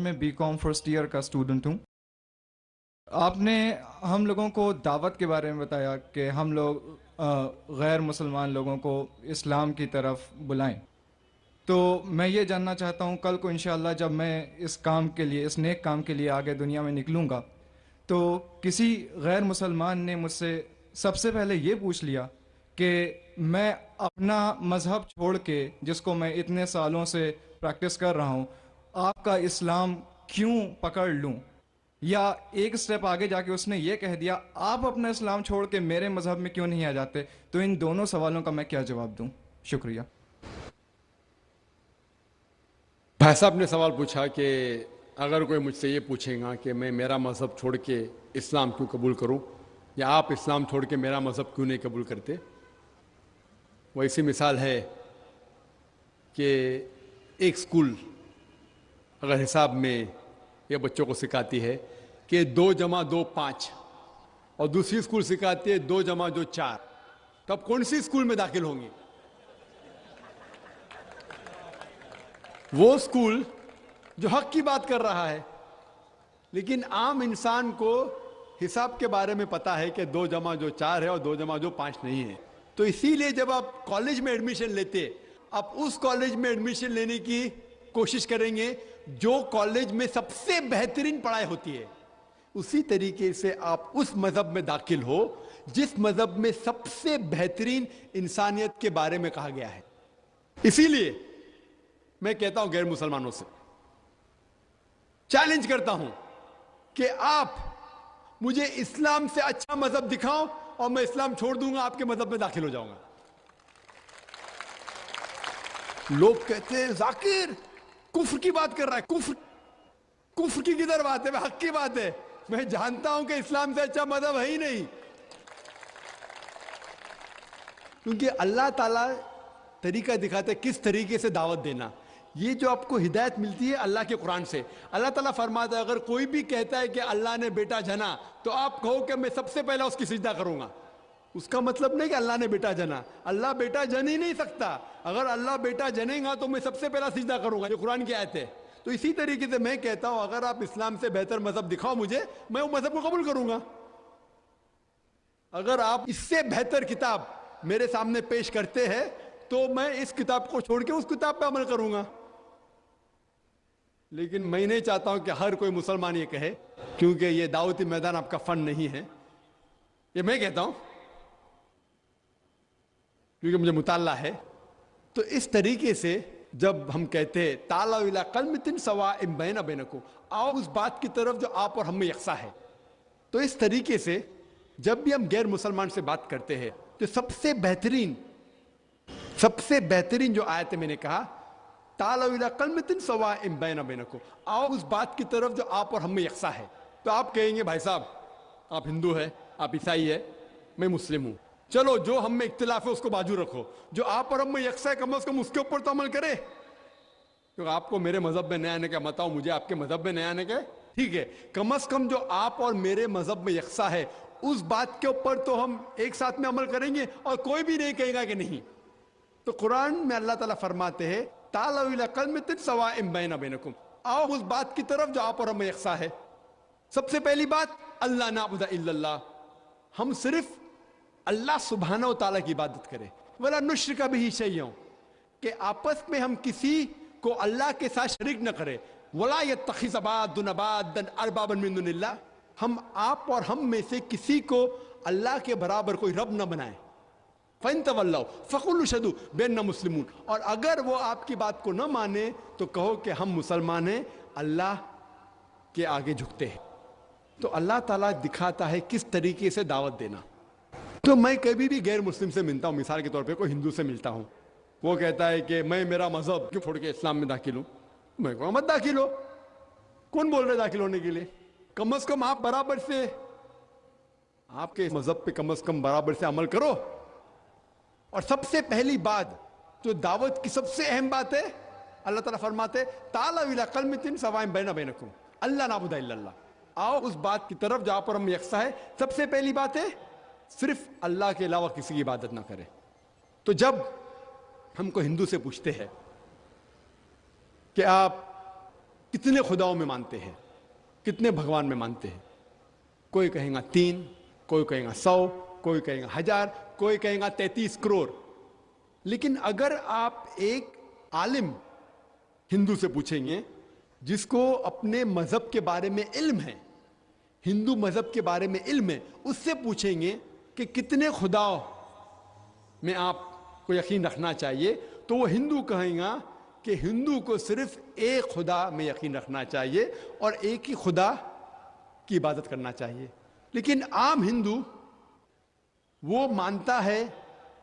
में BCom first year का student हूँ। आपने हम लोगों को दावत के बारे में बताया कि हम लोग गैर मुसलमान लोगों को इस्लाम की तरफ बुलाएं। तो मैं ये जानना चाहता हूँ, कल को इंशाअल्लाह जब मैं इस काम के लिए, इस नेक काम के लिए आगे दुनिया में निकलूँगा, तो किसी गैर मुसलमान ने मुझसे सबसे पहले ये पूछ लिया कि मैं अपना मज़हब छोड़ के, जिसको मैं इतने सालों से प्रैक्टिस कर रहा हूँ, आपका इस्लाम क्यों पकड़ लूँ? या एक स्टेप आगे जाके उसने ये कह दिया, आप अपना इस्लाम छोड़ के मेरे मज़हब में क्यों नहीं आ जाते? तो इन दोनों सवालों का मैं क्या जवाब दूँ? शुक्रिया। भाई साहब ने सवाल पूछा कि अगर कोई मुझसे ये पूछेगा कि मैं मेरा मज़हब छोड़ के इस्लाम क्यों कबूल करूं, या आप इस्लाम छोड़ के मेरा मज़हब क्यों नहीं कबूल करते, वैसी मिसाल है कि एक स्कूल अगर हिसाब में ये बच्चों को सिखाती है कि 2 जमा 2 5, और दूसरी स्कूल सिखाती है 2 जमा 2 4, तो अब कौन सी स्कूल में दाखिल होंगे? वो स्कूल जो हक की बात कर रहा है, लेकिन आम इंसान को हिसाब के बारे में पता है कि 2 जमा जो 4 है और 2 जमा जो 5 नहीं है। तो इसीलिए जब आप कॉलेज में एडमिशन लेते, आप उस कॉलेज में एडमिशन लेने की कोशिश करेंगे जो कॉलेज में सबसे बेहतरीन पढ़ाई होती है। उसी तरीके से आप उस मजहब में दाखिल हो जिस मजहब में सबसे बेहतरीन इंसानियत के बारे में कहा गया है। इसीलिए मैं कहता हूं गैर मुसलमानों से, चैलेंज करता हूं कि आप मुझे इस्लाम से अच्छा मजहब दिखाओ और मैं इस्लाम छोड़ दूंगा, आपके मजहब में दाखिल हो जाऊंगा। लोग कहते हैं जाकिर कुफ्र की बात कर रहा है। कुफ्र की किधर बात है? हक की बात है। मैं जानता हूं कि इस्लाम से अच्छा मजहब है ही नहीं, क्योंकि अल्लाह ताला तरीका दिखाते किस तरीके से दावत देना। ये जो आपको हिदायत मिलती है अल्लाह के कुरान से, अल्लाह ताला फरमाता है अगर कोई भी कहता है कि अल्लाह ने बेटा जना, तो आप कहो कि मैं सबसे पहले उसकी सिजदा करूंगा। उसका मतलब नहीं कि अल्लाह ने बेटा जना, अल्लाह बेटा जन ही नहीं सकता। अगर अल्लाह बेटा जनेगा तो मैं सबसे पहला सिजदा करूंगा, ये कुरान की आयत है। तो इसी तरीके से मैं कहता हूं अगर आप इस्लाम से बेहतर मजहब दिखाओ मुझे, मैं वो मजहब को कबूल करूंगा। अगर आप इससे बेहतर किताब मेरे सामने पेश करते हैं तो मैं इस किताब को छोड़ के उस किताब पे अमल करूंगा। लेकिन मैं नहीं चाहता हूं कि हर कोई मुसलमान ये कहे, क्योंकि ये दावती मैदान आपका फन नहीं है। ये मैं कहता हूं क्योंकि मुझे मुताल्ला है। तो इस तरीके से जब हम कहते हैं ताला इला कलमतिन सवा इम बैना बैनकुम, आओ उस बात की तरफ जो आप और हम में यकसा है। तो इस तरीके से जब भी हम गैर मुसलमान से बात करते हैं तो सबसे बेहतरीन जो आयत है, मैंने कहा ताला इला कलमतिन सवा इम बैना बैनकुम, आओ उस बात की तरफ जो आप और हम में यकसा है। तो आप कहेंगे भाई साहब आप हिंदू है, आप ईसाई है, मैं मुस्लिम हूं, चलो जो हम में इख्तिलाफ है उसको बाजू रखो, जो आप और हम में यकसा है कम से कम उसके ऊपर तो अमल करे। क्योंकि आपको मेरे मजहब में नया आने का मत आओ, मुझे आपके मजहब में नया आने का, ठीक है, कम से कम जो आप और मेरे मजहब में यकसा है उस बात के ऊपर तो हम एक साथ में अमल करेंगे और कोई भी नहीं कहेगा कि नहीं। तो कुरान में अल्लाह ताला फरमाते हैं ताला इला कलमतिन सवा इम बैना बैनकुम, आओ उस बात की तरफ जो आप और हम में यकसा है। सबसे पहली बात अल्लाह नाबुदा इल्लल्लाह, हम सिर्फ अल्लाह सुब्हाना व तआला की इबादत करें। वला नुश्रिका बिही शैय्यन, कि आपस में हम किसी को अल्लाह के साथ शरीक न करें। वला यत्तखिज़ बादुना बादन अरबाबन मिन दुनिल्लाह, हम आप और हम में से किसी को अल्लाह के बराबर कोई रब न बनाए। फ़इन तवल्लौ फ़कुलू शहदू बिन्ना मुस्लिमून, और अगर वो आपकी बात को न माने तो कहो कि हम मुसलमान हैं, अल्लाह के आगे झुकते हैं। तो अल्लाह ताला दिखाता है किस तरीके से दावत देना। तो मैं कभी भी गैर मुस्लिम से मिलता हूं, मिसाल के तौर पे कोई हिंदू से मिलता हूं, वो कहता है कि मैं मेरा मजहब क्यों छोड़ के इस्लाम में दाखिल हूं, मैं कहूँ मत दाखिल हो। कौन बोल रहे दाखिल होने के लिए? कम से कम आप बराबर से आपके मजहब पे कम से कम बराबर से अमल करो। और सबसे पहली बात जो दावत की सबसे अहम बात है, अल्लाह ताला फरमाते ताला इला कलमतिन सवाइम बैना बैनकुम अल्लाह नाबुदा इल्लल्लाह, आओ उस बात की तरफ जहां पर हम यकसा है। सबसे पहली बात है सिर्फ अल्लाह के अलावा किसी की इबादत ना करें। तो जब हमको हिंदू से पूछते हैं कि आप कितने खुदाओं में मानते हैं, कितने भगवान में मानते हैं। कोई कहेगा 3, कोई कहेगा 100, कोई कहेगा 1000, कोई कहेगा 33 करोड़। लेकिन अगर आप एक आलिम हिंदू से पूछेंगे जिसको अपने मजहब के बारे में इल्म है, हिंदू मजहब के बारे में इल्म है, उससे पूछेंगे कि कितने खुदाओं में आपको यकीन रखना चाहिए, तो वो हिंदू कहेगा कि हिंदू को सिर्फ एक खुदा में यकीन रखना चाहिए और एक ही खुदा की इबादत करना चाहिए। लेकिन आम हिंदू वो मानता है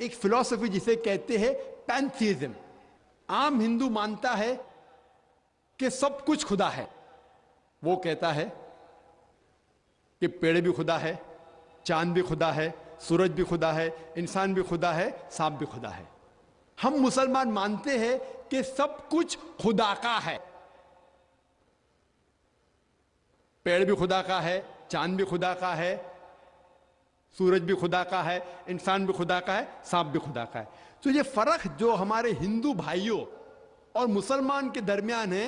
एक फिलॉसफी जिसे कहते हैं पैंथीइज्म। आम हिंदू मानता है कि सब कुछ खुदा है। वो कहता है कि पेड़ भी खुदा है, चांद भी खुदा है, सूरज भी खुदा है, इंसान भी खुदा है, सांप भी खुदा है। हम मुसलमान मानते हैं कि सब कुछ खुदा का है। पेड़ भी खुदा का है, चांद भी खुदा का है, सूरज भी खुदा का है, इंसान भी खुदा का है, सांप भी खुदा का है। तो ये फर्क जो हमारे हिंदू भाइयों और मुसलमान के दरमियान है,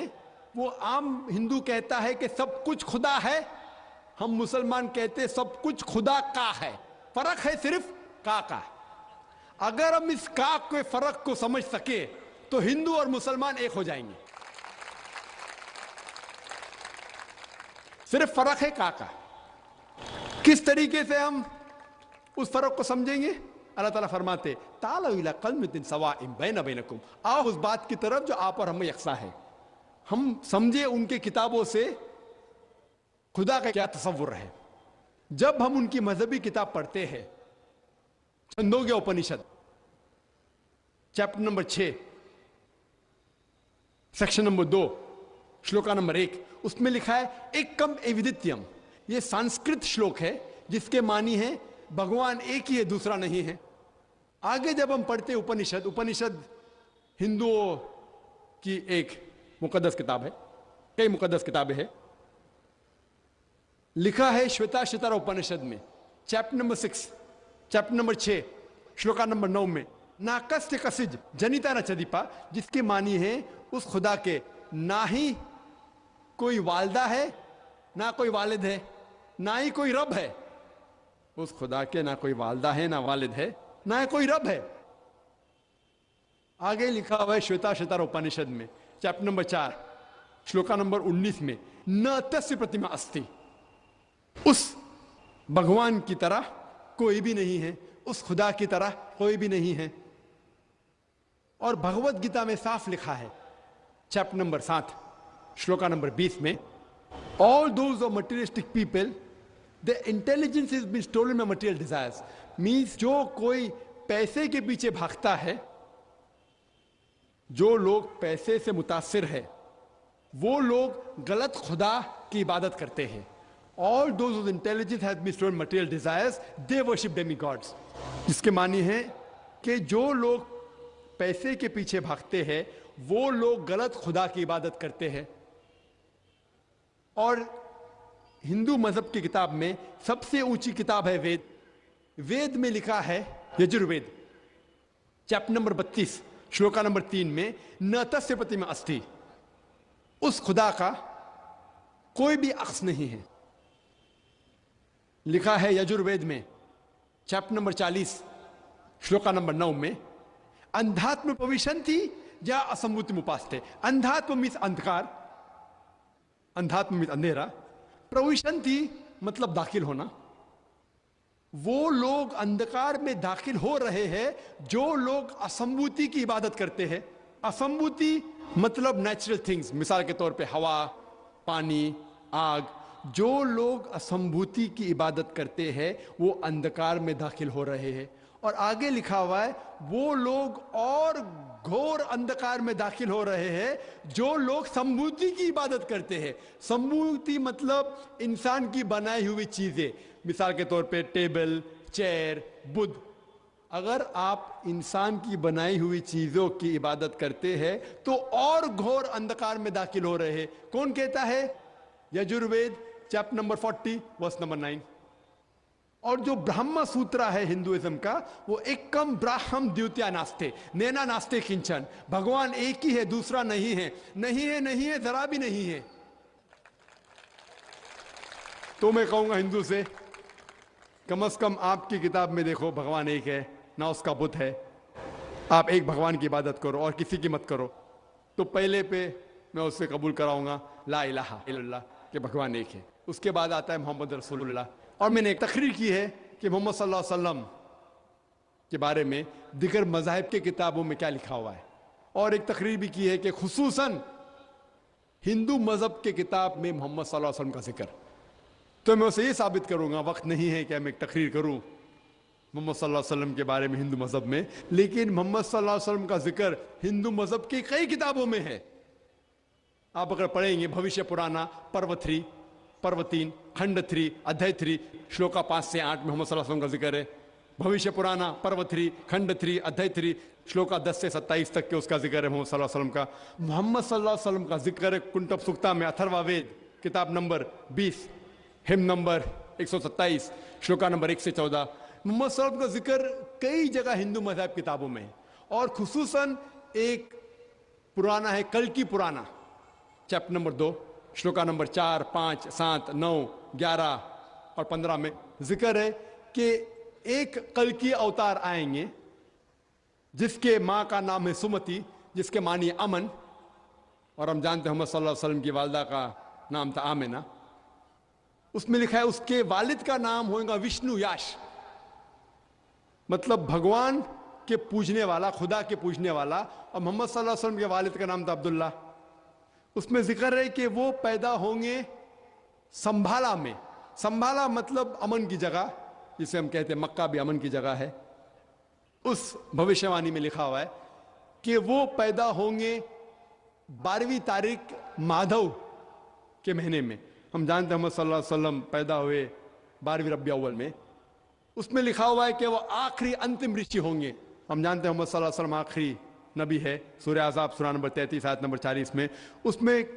वो आम हिंदू कहता है कि सब कुछ खुदा है, हम मुसलमान कहते हैं सब कुछ खुदा का है। फर्क है सिर्फ का। अगर हम इस का के फर्क को समझ सके तो हिंदू और मुसलमान एक हो जाएंगे। सिर्फ फर्क है का। किस तरीके से हम उस फर्क को समझेंगे? अल्लाह ताला फरमाते ताला इला कलमतिन सवाइम बैना बैनकुम, आओ उस बात की तरफ जो आप और हमें यकसा है। हम समझे उनके किताबों से खुदा का क्या तसव्वुर है। जब हम उनकी मजहबी किताब पढ़ते हैं, Chandogya Upanishad chapter number 6 section number 2 shloka number 1, उसमें लिखा है एकम एविदित्यम। यह संस्कृत श्लोक है जिसके मानी है भगवान एक ही है, दूसरा नहीं है। आगे जब हम पढ़ते उपनिषद, उपनिषद हिंदुओं की एक मुकद्दस किताब है, कई मुकद्दस किताबें हैं। लिखा है श्वेताश्वतर उपनिषद में chapter number 6 chapter number 6 shloka number 9 में नाकस्य कसिज जनिता न चदीपा, जिसकी मानी है उस खुदा के ना ही कोई वालदा है, ना कोई वालिद है, ना ही कोई रब है। उस खुदा के ना कोई वालदा है, ना वालिद है, ना ही कोई रब है। आगे लिखा हुआ है श्वेताश्वतर उपनिषद में चैप्टर नंबर 4 श्लोका नंबर 19 में न तस्य प्रतिमा अस्ति, उस भगवान की तरह कोई भी नहीं है, उस खुदा की तरह कोई भी नहीं है। और भगवत गीता में साफ लिखा है चैप्टर नंबर 7 श्लोका नंबर 20 में all those of materialistic people the intelligence is been stolen by material desires. Means जो कोई पैसे के पीछे भागता है, जो लोग पैसे से मुतासिर है, वो लोग गलत खुदा की इबादत करते हैं। All those whose intelligence has been stored in material desires, they worship demigods. जिसके मानी है कि जो लोग पैसे के पीछे भागते हैं वो लोग गलत खुदा की इबादत करते हैं। और हिंदू मजहब की किताब में सबसे ऊंची किताब है वेद। वेद में लिखा है Yajurveda chapter number 32 shloka number 3 में न तस्य प्रतिमा अस्ति, उस खुदा का कोई भी अक्स नहीं है। लिखा है यजुर्वेद में चैप्टर नंबर 40 श्लोका नंबर 9 में अंधात्म प्रविशन्ति या असंभूति मुपास्ते। अंधात्म मीन्स अंधकार, अंधात्म मीन्स अंधेरा, प्रविशन्ति मतलब दाखिल होना। वो लोग अंधकार में दाखिल हो रहे हैं जो लोग असंभूति की इबादत करते हैं। असंभूति मतलब नेचुरल थिंग्स, मिसाल के तौर पे हवा, पानी, आग। जो लोग असंभूति की इबादत करते हैं वो अंधकार में दाखिल हो रहे हैं। और आगे लिखा हुआ है वो लोग और घोर अंधकार में दाखिल हो रहे हैं जो लोग संभूति की इबादत करते हैं। संभूति मतलब इंसान की बनाई हुई चीजें, मिसाल के तौर पे टेबल, चेयर, बुद्ध। अगर आप इंसान की बनाई हुई चीजों की इबादत करते हैं तो और घोर अंधकार में दाखिल हो रहे हैं। कौन कहता है? Yajurveda chapter number 40 verse number 9। और जो ब्रह्म सूत्र है हिंदुइज्म का, वो एकम ब्राह्म द्वितीया नास्ते नैना नास्ते किंचन, भगवान एक ही है, दूसरा नहीं है, नहीं है, नहीं है, जरा भी नहीं है। तो मैं कहूंगा हिंदू से, कम से कम आपकी किताब में देखो भगवान एक है, ना उसका बुत है। आप एक भगवान की इबादत करो और किसी की मत करो। तो पहले पे मैं उससे कबूल कराऊंगा ला इलाहा इल्लल्लाह कि भगवान एक है। उसके बाद आता है मोहम्मद रसूलुल्लाह। और मैंने एक तकरीर की है कि मोहम्मद सल्लल्लाहु अलैहि वसल्लम के बारे में दिगर मज़ाहिब के किताबों में क्या लिखा हुआ है, और एक तकरीर भी की है कि खुसूसन हिंदू मजहब के किताब में मोहम्मद सल्लल्लाहु अलैहि वसल्लम का जिक्र। तो मैं उसे ये साबित करूंगा, वक्त नहीं है कि मैं एक तकरीर करूं मोहम्मद सल्लल्लाहु अलैहि वसल्लम के बारे में हिंदू मजहब में, लेकिन मोहम्मद सल्लल्लाहु अलैहि वसल्लम का जिक्र हिंदू मजहब की कई किताबों में है। आप अगर पढ़ेंगे भविष्य पुराना पर्व 3, पर्व 3, खंड 3, अध्याय 3, श्लोका 5 से 8 में मोहम्मद सल्लल्लाहु अलैहि वसल्लम का जिक्र है। भविष्य पुराना पर्व 3, खंड 3, अध्याय 3, श्लोका 10 से 27 तक के उसका जिक्र है मोहम्मद सल्लल्लाहु अलैहि वसल्लम का। मोहम्मद सल्लल्लाहु अलैहि वसल्लम का जिक्र है कुंटब सुक्ता में, अथर्ववेद किताब number 20, hymn number 127, shloka number 1 से 14। मोहम्मद सल्लल्लाहु अलैहि वसल्लम का जिक्र कई जगह हिंदू मज़हब किताबों में है, और खुसूसन एक पुराना है कल की पुराना, चैप्टर नंबर 2, श्लोका नंबर 4, 5, 7, 9, 11 और 15 में जिक्र है कि एक कल की अवतार आएंगे जिसके मां का नाम है सुमति, जिसके मानी अमन, और हम जानते हैं मोहम्मद सल्लल्लाहु अलैहि वसल्लम की वालिदा का नाम था आमिना। उसमें लिखा है उसके वालिद का नाम होगा विष्णु याश, मतलब भगवान के पूजने वाला, खुदा के पूजने वाला। और मोहम्मद सल्लल्लाहु अलैहि वसल्लम के वालिद का नाम था अब्दुल्ला। उसमें जिक्र है कि वो पैदा होंगे संभाला में। संभाला मतलब अमन की जगह, जिसे हम कहते हैं मक्का भी अमन की जगह है। उस भविष्यवाणी में लिखा हुआ है कि वो पैदा होंगे 12वीं तारीख माधव के महीने में। हम जानते हैं मोहम्मद सल्लल्लाहु अलैहि वसल्लम पैदा हुए 12वीं रबी अव्वल में। उसमें लिखा हुआ है कि वो आखिरी अंतिम ऋषि होंगे। हम जानते हैं मोहम्मद सल्लल्लाहु अलैहि वसल्लम आखिरी नबी है। सूरह अहज़ाब सूरह नंबर 33 आयत नंबर 40 में उसमें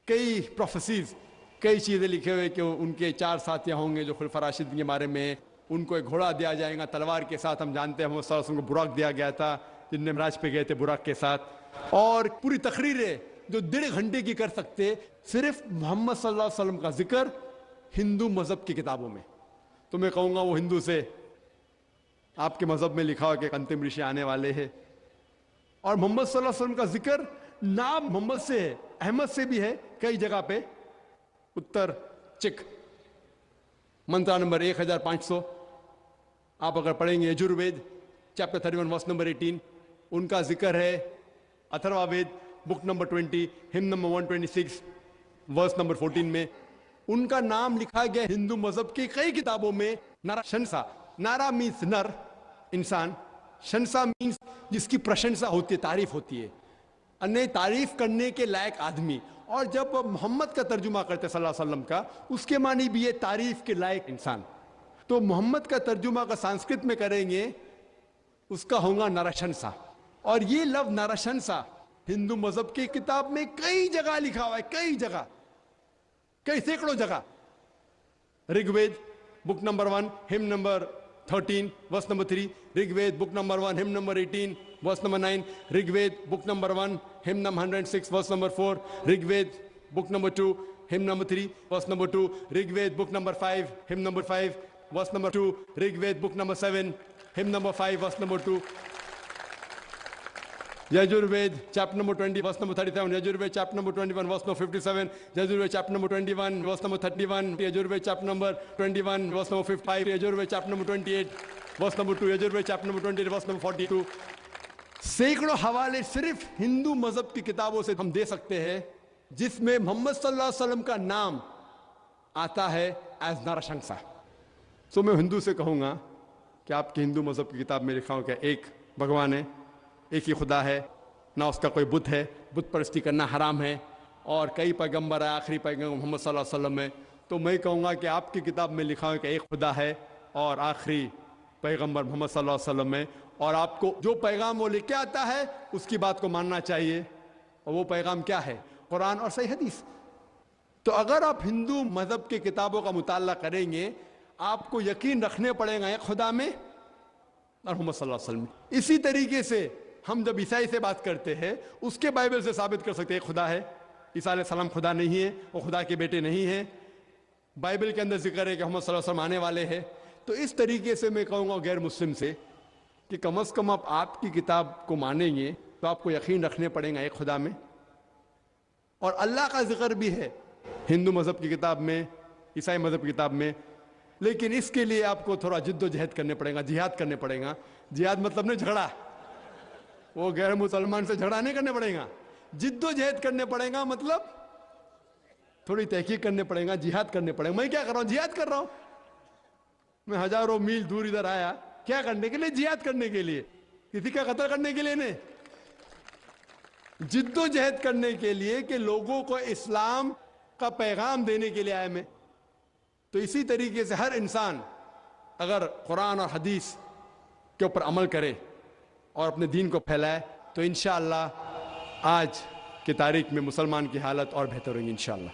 कई प्रोफेसीज, कई चीजें लिखे हुए कि उनके 4 साथियां होंगे जो खुलफा राशिदीन के बारे में। उनको एक घोड़ा दिया जाएगा तलवार के साथ। हम जानते हैं मोहम्मद सल्लल्लाहु अलैहि वसल्लम को बुराक दिया गया था, जिनने मिराज पे गए थे बुराक के साथ। और पूरी तकरीरें जो 1.5 घंटे की कर सकते, सिर्फ मोहम्मद सल्लल्लाहु अलैहि वसल्लम का जिक्र हिंदू मजहब की किताबों में। तो मैं कहूंगा वो हिंदू से, आपके मजहब में लिखा हो कि अंतिम ऋषि आने वाले हैं, और मोहम्मद सल्लल्लाहु अलैहि वसल्लम का जिक्र नाम मोहम्मद से है, अहमद से भी है कई जगह पे। उत्तर चिक मंत्रा नंबर 1500 आप अगर पढ़ेंगे यजुर्वेद चैप्टर 31 वर्स नंबर 18, उनका जिक्र है। Atharvaveda book number 20 hymn number 126 verse number 14 में उनका नाम लिखा गया हिंदू मजहब की कई किताबों में। नारा शंसा, नारा मीन्स नर इंसान, शंसा मीन्स जिसकी प्रशंसा होती है, तारीफ होती है, अन्य तारीफ करने के लायक आदमी। और जब मोहम्मद का तर्जुमा करते सल्लल्लाहु अलैहि वसल्लम का, उसके मानी भी है तारीफ के लायक इंसान। तो मोहम्मद का तर्जुमा का संस्कृत में करेंगे, उसका होगा नरशंसा। और ये लफ्ज नरशंसा हिंदू मजहब की किताब में कई जगह लिखा हुआ है, कई जगह, कई सैकड़ों जगह। Rigveda book number 1 hymn number 13 verse number 3, Rigveda book number 1 hymn number 18 verse number 9, Rigveda book number 1 hymn number 106 verse number 4, Rigveda book number 2 hymn number 3 verse number 2, Rigveda book number 5 hymn number 5 verse number 2, Rigveda book number 7 hymn number 5 verse number 2, Yajurveda chapter number 20 verse number 37, Yajurveda chapter number 21 verse number 57, Yajurveda chapter number 21 verse number 31, Yajurveda chapter number 21 verse number 55, Yajurveda chapter number 28 verse number 2, Yajurveda chapter number 28 verse number 42। सैकड़ों हवाले सिर्फ हिंदू मजहब की किताबों से हम दे सकते हैं, जिसमें मोहम्मद सल्लल्लाहु अलैहि वसल्लम का नाम आता है एज नरशंसा। सो मैं हिंदू से कहूंगा कि आपके हिंदू मजहब की किताब में लिखा हो कि एक भगवान है, एक ही खुदा है, ना उसका कोई बुत है, बुत परस्ती करना हराम है, और कई पैगंबर है, आखिरी पैगंबर मोहम्मद सल्लल्लाहु अलैहि वसल्लम है। तो मैं कहूँगा कि आपकी किताब में लिखा है कि एक खुदा है और आखिरी पैगंबर मोहम्मद सल्लल्लाहु अलैहि वसल्लम है, और आपको जो पैगाम वो लेके आता है उसकी बात को मानना चाहिए। और वो पैगाम क्या है? कुरान और सही हदीस। तो अगर आप हिंदू मजहब की किताबों का मुताला करेंगे, आपको यकीन रखने पड़ेगा एक खुदा में और मोहम्मद सल्लल्लाहु अलैहि वसल्लम में। इसी तरीके से हम जब ईसाई से बात करते हैं, उसके बाइबल से साबित कर सकते हैं खुदा है। ईसा अलैहिस्सलाम खुदा नहीं है, वो खुदा के बेटे नहीं है। बाइबल के अंदर जिक्र है कि मोहम्मद सल्लल्लाहु अलैहि वसल्लम आने वाले हैं। तो इस तरीके से मैं कहूँगा गैर मुस्लिम से कि कम से कम आप आपकी किताब को मानेंगे तो आपको यकीन रखने पड़ेगा एक खुदा में। और अल्लाह का जिक्र भी है हिंदू मजहब की किताब में, ईसाई मजहब की किताब में, लेकिन इसके लिए आपको थोड़ा जिद्दोजहद करने पड़ेगा, जिहाद करने पड़ेगा। जिहाद मतलब नहीं झगड़ा, वो गैर मुसलमान से झगड़ा नहीं करने पड़ेगा। जिद्दोजहद करने पड़ेगा मतलब थोड़ी तहकीक करने पड़ेगा, जिहाद करने पड़ेगा। मैं क्या कर रहा हूँ? जिहाद कर रहा हूँ। मैं हजारों मील दूर इधर आया, क्या करने के लिए? जिहाद करने के लिए, किसी का कत्ल करने के लिए नहीं। जिद्दोजहद करने के लिए कि लोगों को इस्लाम का पैगाम देने के लिए आया मैं। तो इसी तरीके से हर इंसान अगर कुरान और हदीस के ऊपर अमल करे और अपने दीन को फैलाए तो इंशाअल्लाह आज की तारीख में मुसलमान की हालत और बेहतर होगी इंशाअल्लाह।